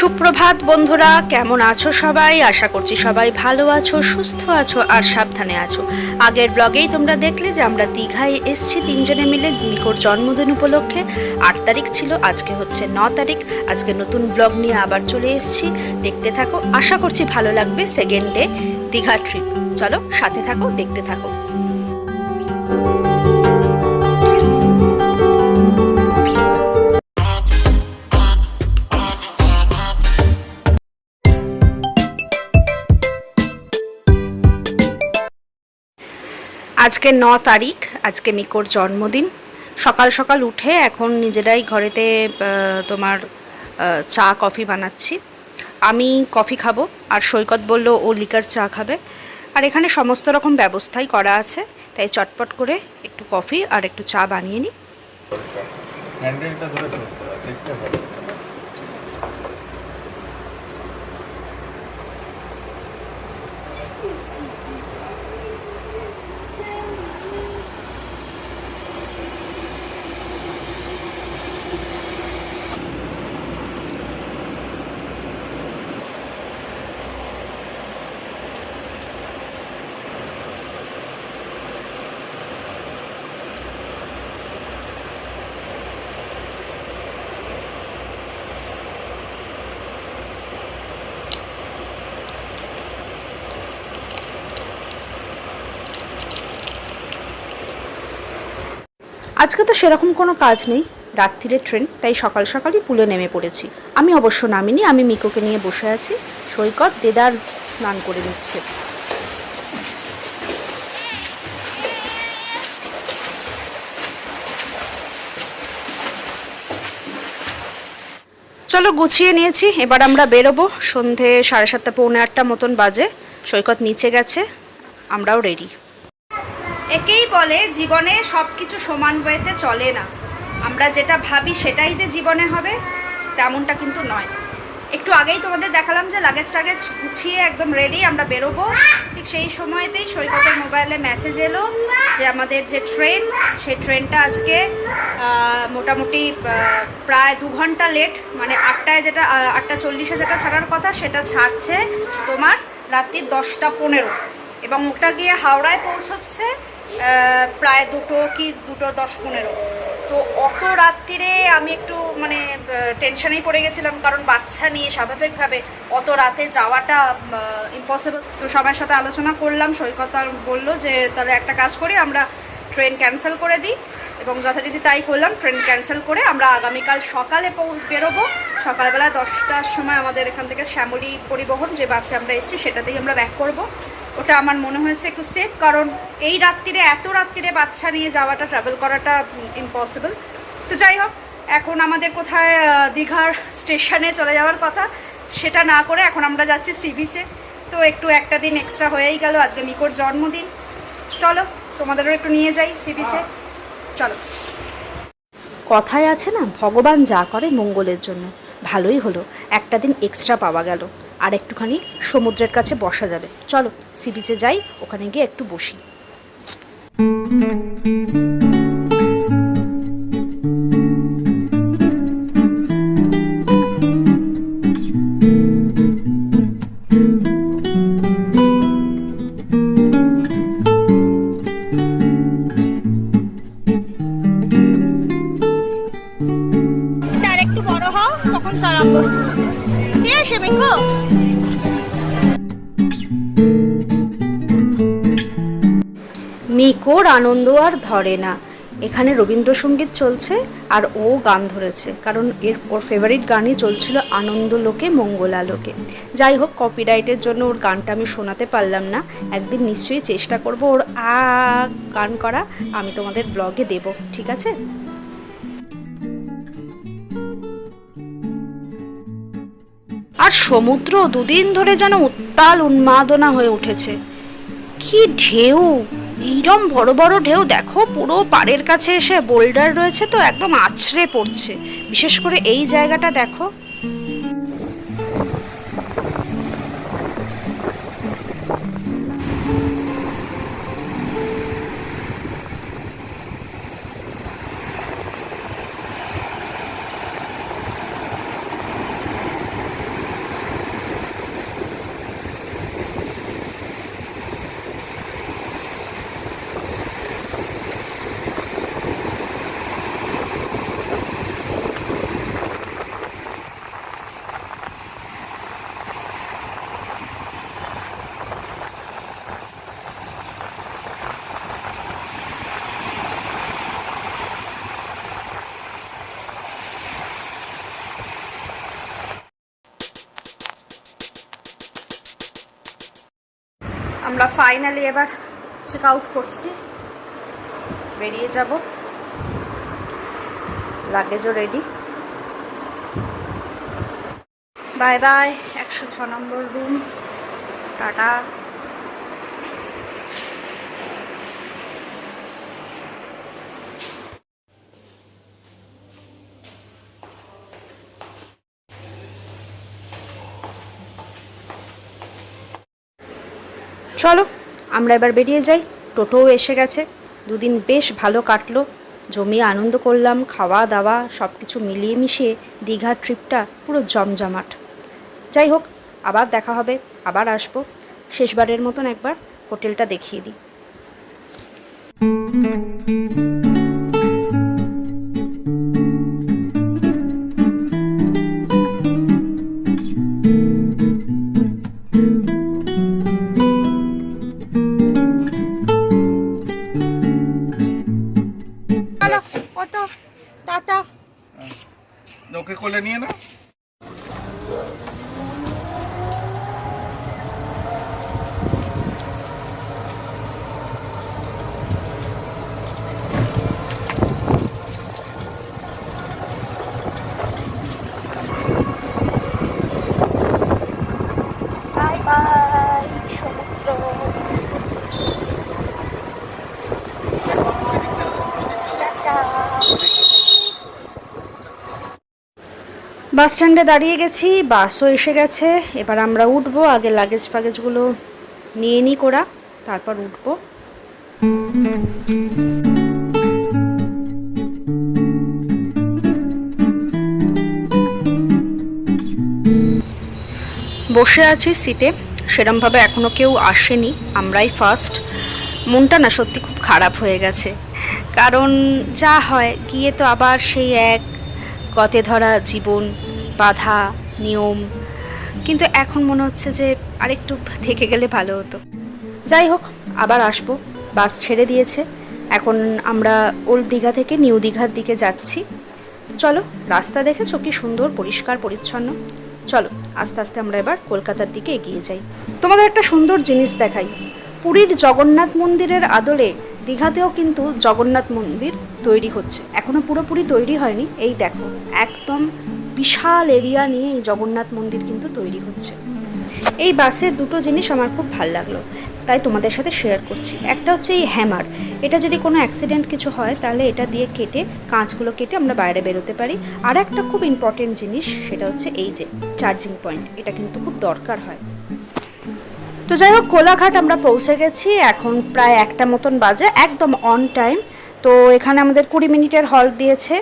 সুপ্রভাত বন্ধুরা, কেমন আছো সবাই? আশা করছি সবাই ভালো আছো, সুস্থ আছো আর সাবধানে আছো। আগের ব্লগেই তোমরা দেখলে যে আমরা দীঘায় এসেছি তিনজনে মিলে মিকোর জন্মদিন উপলক্ষে। 8 তারিখ ছিল, আজকে হচ্ছে 9 তারিখ। আজকে নতুন ব্লগ নিয়ে আবার চলে এসেছি, দেখতে থাকো। আশা করছি ভালো লাগবে সেকেন্ড ডে দীঘা ট্রিপ। চলো সাথে থাকো, দেখতে থাকো। আজকে 9 তারিখ, আজকে মিকোর জন্মদিন। সকাল সকাল উঠে এখন নিজেরাই ঘরেতে তোমার চা কফি বানাচ্ছি। আমি কফি খাবো আর সৈকত বলল ও লিকার চা খাবে। আর এখানে সমস্ত রকম ব্যবস্থাই করা আছে, তাই চটপট করে একটু কফি আর একটু চা বানিয়ে নিই। হ্যান্ডেলটা ধরে ফেলতে হয়, দেখতে ভালো। আজকে তো সেরকম কোনো কাজ নেই, রাত্রিরে ট্রেন, তাই সকাল সকালই পুলে নেমে পড়েছি। আমি অবশ্য নামিনি, আমি মিকোকে নিয়ে বসে আছি। সৈকত দেদার স্নান করে নিচ্ছে। চলো গুছিয়ে নিয়েছি, এবার আমরা বেরোবো। সন্ধে 7:30 পৌনে 8টা মতন বাজে। সৈকত নিচে গেছে, আমরাও রেডি। একেই বলে জীবনে সব কিছু সমান ওয়েতে চলে না। আমরা যেটা ভাবি সেটাই যে জীবনে হবে তেমনটা কিন্তু নয়। একটু আগেই তোমাদের দেখালাম যে লাগেজ টাগেজ গুছিয়ে একদম রেডি, আমরা বেরোবো। ঠিক সেই সময়তেই সৈকতের মোবাইলে মেসেজ এলো যে আমাদের যে ট্রেন, সেই ট্রেনটা আজকে মোটামুটি প্রায় 2 ঘন্টা লেট। মানে 8টায় যেটা 8:40-এ যেটা ছাড়ার কথা সেটা ছাড়ছে তোমার রাত্রি 10:15, এবং ওটা গিয়ে হাওড়ায় পৌঁছচ্ছে প্রায় 2:10-2:15। তো অত রাত্রিরে আমি একটু মানে টেনশনেই পড়ে গেছিলাম, কারণ বাচ্চা নিয়ে স্বাভাবিকভাবে অত রাতে যাওয়াটা ইম্পসিবল। তো সবার সাথে আলোচনা করলাম, সৈকত বললো যে তাহলে একটা কাজ করি, আমরা ট্রেন ক্যান্সেল করে দিই, এবং যথারীতি তাই করলাম। ট্রেন ক্যান্সেল করে আমরা আগামীকাল সকালে বেরোবো। সকালবেলা 10টার সময় আমাদের এখান থেকে শ্যামলী পরিবহন, যে বাসে আমরা এসেছি সেটাতেই আমরা ব্যাক করব। ওটা আমার মনে হয়েছে একটু সেফ, কারণ এই রাত্রিরে এত রাত্রিরে বাচ্চা নিয়ে যাওয়াটা, ট্রাভেল করাটা ইম্পসিবল। তো যাই হোক, এখন আমাদের কোথায় দীঘার স্টেশনে চলে যাওয়ার কথা, সেটা না করে এখন আমরা যাচ্ছি সি বিচে। তো একটু একটা দিন এক্সট্রা হয়েই গেল, আজকে মিকোর জন্মদিন। চলো তোমাদেরও একটু নিয়ে যাই সি বিচে, চলো। কথায় আছে না, ভগবান যা করে মঙ্গলের জন্য। ভালোই হলো, একটা দিন এক্সট্রা পাওয়া গেল, আর একটুখানি সমুদ্রের কাছে বসা যাবে। চলো সি বিচে যাই, ওখানে গিয়ে একটু বসি। আর একটু বড় হও, তখন চালাবো। ঠিক আছে মিকো? মিকোর আনন্দ আর ধরে না। এখানে রবীন্দ্রসঙ্গীত চলছে আর ও গান ধরেছে, কারণ ওর ফেভারিট গানই চলছিল আনন্দলোকে মঙ্গলালোকে। যাই হোক, কপিরাইটের জন্য ওর গানটা আমি শোনাতে পারলাম না। একদিন নিশ্চয়ই চেষ্টা করব ওর গান করা, আমি তোমাদের ব্লগে দেব, ঠিক আছে? আর সমুদ্র 2 দিন ধরে যেন উত্তাল উন্মাদনা হয়ে উঠেছে। কি ঢেউ, এইরকম বড় বড় ঢেউ দেখো, পুরো পাড়ের কাছে এসে বোল্ডার রয়েছে তো একদম আছড়ে পড়ছে। বিশেষ করে এই জায়গাটা দেখো। আমরা ফাইনালি এবার চেক আউট করছি, বেরিয়ে যাব। লাগেজও রেডি। বাই বাই 106 নম্বর রুম, টাটা। চলো আমরা এবার বেরিয়ে যাই। টোটোও এসে গেছে। দুদিন বেশ ভালো কাটলো, জমিয়ে আনন্দ করলাম, খাওয়া দাওয়া সব কিছু মিলিয়ে মিশিয়ে দীঘার ট্রিপটা পুরো জমজমাট। যাই হোক, আবার দেখা হবে, আবার আসবো। শেষবারের মতন একবার হোটেলটা দেখিয়ে দিই। কত টাটা, ওকে কোলে নিয়ে না। বাই বাই সমুদ্র। বাস স্ট্যান্ডে দাঁড়িয়ে গেছি, বাসও এসে গেছে। এবার আমরা উঠবো। আগে লাগেজ ফাগেজগুলো নিয়ে নিই করা, তারপর উঠবো। বসে আছি সিটে, সেরমভাবে এখনও কেউ আসেনি, আমরাই ফার্স্ট। মনটা না সত্যি খুব খারাপ হয়ে গেছে, কারণ যা হয় গিয়ে তো আবার সেই এক গতে ধরা জীবন, বাধা নিয়ম। কিন্তু এখন মনে হচ্ছে যে আরেকটু থেকে গেলে ভালো হতো। যাই হোক, আবার আসবো। বাস ছেড়ে দিয়েছে, এখন আমরা ওল্ড দীঘা থেকে নিউ দীঘার দিকে যাচ্ছি। চলো, রাস্তা দেখেছো কি সুন্দর পরিষ্কার পরিচ্ছন্ন। চলো আস্তে আস্তে আমরা এবার কলকাতার দিকে এগিয়ে যাই। তোমাদের একটা সুন্দর জিনিস দেখাই। পুরীর জগন্নাথ মন্দিরের আদলে দীঘাতেও কিন্তু জগন্নাথ মন্দির তৈরি হচ্ছে, এখনো পুরোপুরি তৈরি হয়নি। এই দেখো, একদম বিশাল এরিয়া নিয়ে এই জগন্নাথ মন্দির কিন্তু তৈরি হচ্ছে। এই বাসের দুটো জিনিস আমার খুব ভালো লাগলো, তাই তোমাদের সাথে শেয়ার করছি। একটা হচ্ছে এই হ্যামার, এটা যদি কোনো অ্যাক্সিডেন্ট কিছু হয় তাহলে এটা দিয়ে কেটে, কাঁচগুলো কেটে আমরা বাইরে বেরোতে পারি। আর একটা খুব ইম্পর্টেন্ট জিনিস, সেটা হচ্ছে এই যে চার্জিং পয়েন্ট, এটা কিন্তু খুব দরকার হয়। তো যাই হোক, কোলাঘাট আমরা পৌঁছে গেছি, এখন প্রায় 1টা মতন বাজে, একদম অন টাইম। তো এখানে আমাদের 20 মিনিটের হল্ট দিয়েছে।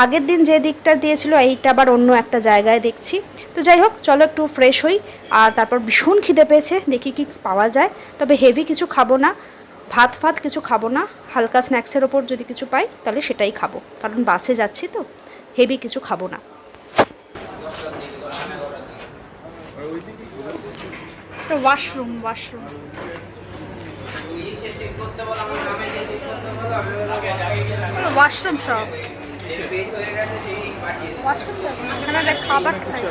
আগের দিন যে দিকটা দিয়েছিল, এইটা আবার অন্য একটা জায়গায় দেখছি। তো যাই হোক, চলো একটু ফ্রেশ হই, আর তারপর ভীষণ খিদে পেয়েছে, দেখি কি পাওয়া যায়। তবে হেভি কিছু খাবো না, ভাত ফাত কিছু খাবো না, হালকা স্ন্যাক্সের ওপর যদি কিছু পাই তাহলে সেটাই খাবো, কারণ বাসে যাচ্ছি তো, হেভি কিছু খাবো না। ওয়াশরুম ওয়াশরুম ওয়াশরুম সব খাবার খাই।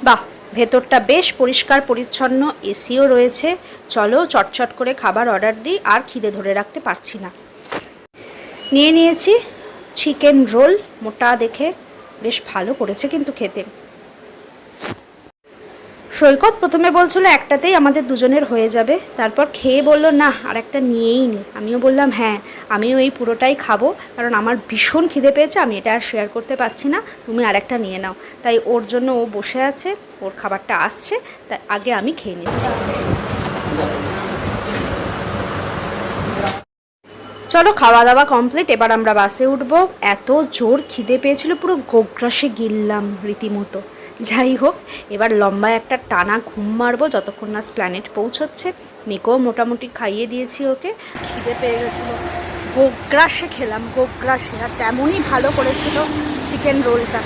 বাহ, ভেতরটা বেশ পরিষ্কার পরিচ্ছন্ন, এসিও রয়েছে। চলো চটচট করে খাবার অর্ডার দিই, আর খিদে ধরে রাখতে পারছি না। নিয়ে নিয়েছি চিকেন রোল, মোটা দেখে, বেশ ভালো করেছে কিন্তু খেতে। সৈকত প্রথমে বলছিল একটাতেই আমাদের দুজনের হয়ে যাবে, তারপর খেয়ে বলল না আর একটা নিয়েই নি। আমিও বললাম হ্যাঁ, আমিও এই পুরোটাই খাবো, কারণ আমার ভীষণ খিদে পেয়েছে, আমি এটা আর শেয়ার করতে পারছি না, তুমি আরেকটা নিয়ে নাও। তাই ওর জন্য ও বসে আছে, ওর খাবারটা আসছে, তাই আগে আমি খেয়ে নিচ্ছি। চলো খাওয়া দাওয়া কমপ্লিট, এবার আমরা বাসে উঠবো। এত জোর খিদে পেয়েছিল, পুরো গোগ্রাসে গিললাম রীতিমতো। যাই হোক, এবার লম্বা একটা টানা ঘুম মারবো যতক্ষণ না স্প্ল্যানেট পৌঁছচ্ছে। মিকেও মোটামুটি খাইয়ে দিয়েছি ওকে, খিদে পেয়ে গেছিলো। গোগ্রাসে খেলাম, গোগ্রাসে, আর তেমনই ভালো করেছিল চিকেন রোলটা।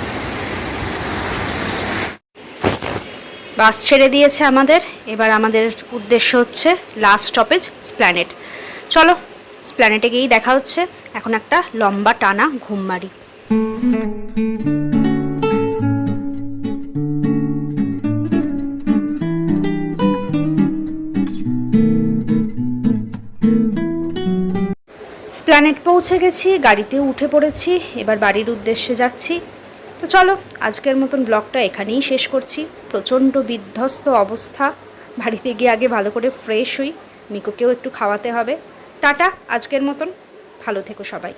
বাস ছেড়ে দিয়েছে আমাদের, এবার আমাদের উদ্দেশ্য হচ্ছে লাস্ট স্টপেজ স্প্ল্যানেট। চলো স্প্ল্যানেটে গিয়েই দেখা হচ্ছে, এখন একটা লম্বা টানা ঘুম মারি। প্ল্যানেট পৌঁছে গেছি, গাড়িতেও উঠে পড়েছি, এবার বাড়ির উদ্দেশ্যে যাচ্ছি। তো চলো আজকের মতন ব্লগটা এখানেই শেষ করছি। প্রচণ্ড বিধ্বস্ত অবস্থা, বাড়িতে গিয়ে আগে ভালো করে ফ্রেশ হই, মিকুকেও একটু খাওয়াতে হবে। টাটা আজকের মতন, ভালো থেকো সবাই।